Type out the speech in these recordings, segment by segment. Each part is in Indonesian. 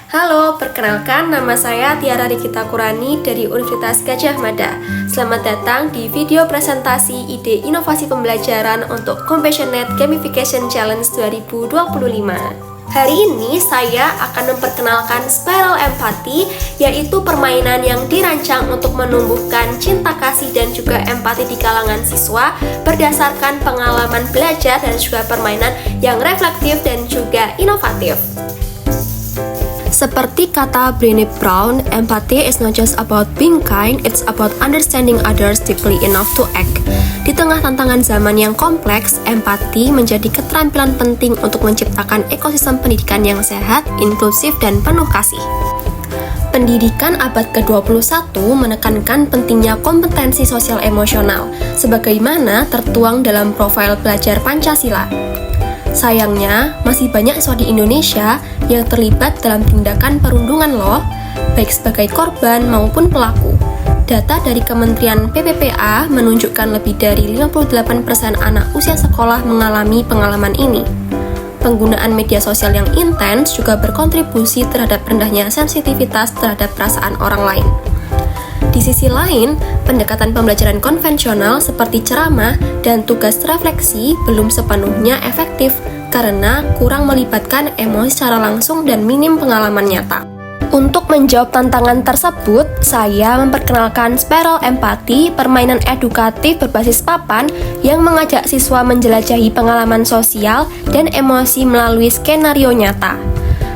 Halo, perkenalkan nama saya Tiara Rikita Kurani dari Universitas Gadjah Mada. Selamat datang di video presentasi ide inovasi pembelajaran untuk Compassionate Gamification Challenge 2025. Hari ini saya akan memperkenalkan Spiral Empathy, yaitu permainan yang dirancang untuk menumbuhkan cinta kasih dan juga empati di kalangan siswa berdasarkan pengalaman belajar dan juga permainan yang reflektif dan juga inovatif. Seperti kata Brené Brown, empathy is not just about being kind, it's about understanding others deeply enough to act. Di tengah tantangan zaman yang kompleks, empati menjadi keterampilan penting untuk menciptakan ekosistem pendidikan yang sehat, inklusif, dan penuh kasih. Pendidikan abad ke-21 menekankan pentingnya kompetensi sosial emosional, sebagaimana tertuang dalam profil pelajar Pancasila. Sayangnya, masih banyak siswa di Indonesia yang terlibat dalam tindakan perundungan loh, baik sebagai korban maupun pelaku. Data dari Kementerian PPPA menunjukkan lebih dari 58% anak usia sekolah mengalami pengalaman ini. Penggunaan media sosial yang intens juga berkontribusi terhadap rendahnya sensitivitas terhadap perasaan orang lain. Di sisi lain, pendekatan pembelajaran konvensional seperti ceramah dan tugas refleksi belum sepenuhnya efektif karena kurang melibatkan emosi secara langsung dan minim pengalaman nyata. Untuk menjawab tantangan tersebut, saya memperkenalkan Spiral Empathy, permainan edukatif berbasis papan yang mengajak siswa menjelajahi pengalaman sosial dan emosi melalui skenario nyata.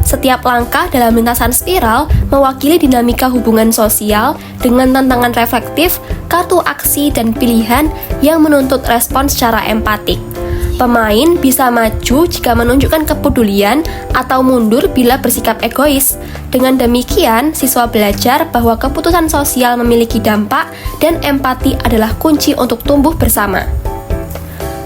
Setiap langkah dalam lintasan spiral mewakili dinamika hubungan sosial dengan tantangan reflektif, kartu aksi, dan pilihan yang menuntut respons secara empatik. Pemain bisa maju jika menunjukkan kepedulian atau mundur bila bersikap egois. Dengan demikian, siswa belajar bahwa keputusan sosial memiliki dampak dan empati adalah kunci untuk tumbuh bersama.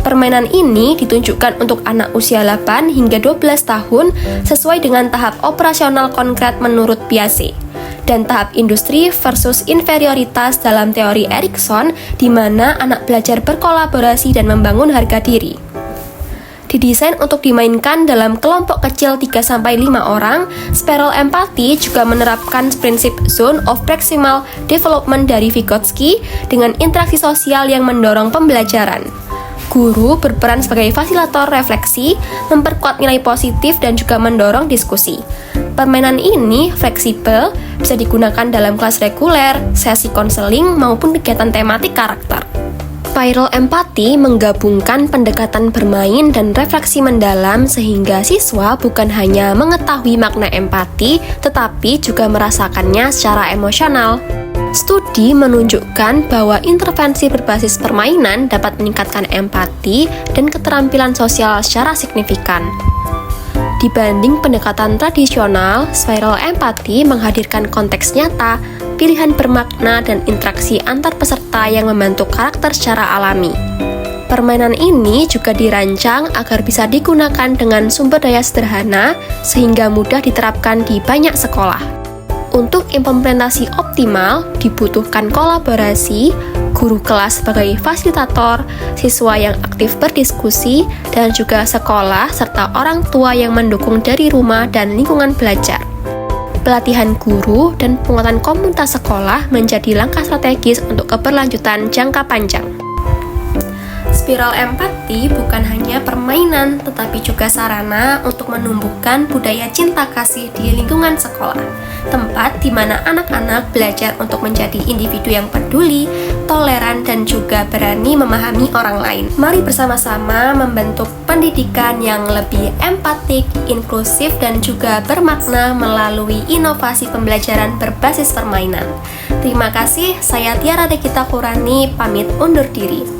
Permainan ini ditunjukkan untuk anak usia 8 hingga 12 tahun sesuai dengan tahap operasional konkret menurut Piaget dan tahap industri versus inferioritas dalam teori Erikson, di mana anak belajar berkolaborasi dan membangun harga diri. Didesain untuk dimainkan dalam kelompok kecil 3-5 orang, Spiral Empathy juga menerapkan prinsip Zone of Maximal Development dari Vygotsky dengan interaksi sosial yang mendorong pembelajaran. Guru berperan sebagai fasilitator refleksi, memperkuat nilai positif dan juga mendorong diskusi. Permainan ini fleksibel, bisa digunakan dalam kelas reguler, sesi konseling, maupun kegiatan tematik karakter. Spiral Empathy menggabungkan pendekatan bermain dan refleksi mendalam sehingga siswa bukan hanya mengetahui makna empati, tetapi juga merasakannya secara emosional. Studi menunjukkan bahwa intervensi berbasis permainan dapat meningkatkan empati dan keterampilan sosial secara signifikan. Dibanding pendekatan tradisional, Spiral Empathy menghadirkan konteks nyata, pilihan bermakna, dan interaksi antar peserta yang membentuk karakter secara alami. Permainan ini juga dirancang agar bisa digunakan dengan sumber daya sederhana sehingga mudah diterapkan di banyak sekolah. Untuk implementasi optimal, dibutuhkan kolaborasi, guru kelas sebagai fasilitator, siswa yang aktif berdiskusi, dan juga sekolah serta orang tua yang mendukung dari rumah dan lingkungan belajar. Pelatihan guru dan penguatan komunitas sekolah menjadi langkah strategis untuk keberlanjutan jangka panjang. Spiral Empathy bukan hanya permainan, tetapi juga sarana untuk menumbuhkan budaya cinta kasih di lingkungan sekolah, tempat di mana anak-anak belajar untuk menjadi individu yang peduli, toleran, dan juga berani memahami orang lain. Mari bersama-sama membentuk pendidikan yang lebih empatik, inklusif, dan juga bermakna melalui inovasi pembelajaran berbasis permainan. Terima kasih, saya Tiara Rikita Kurani, pamit undur diri.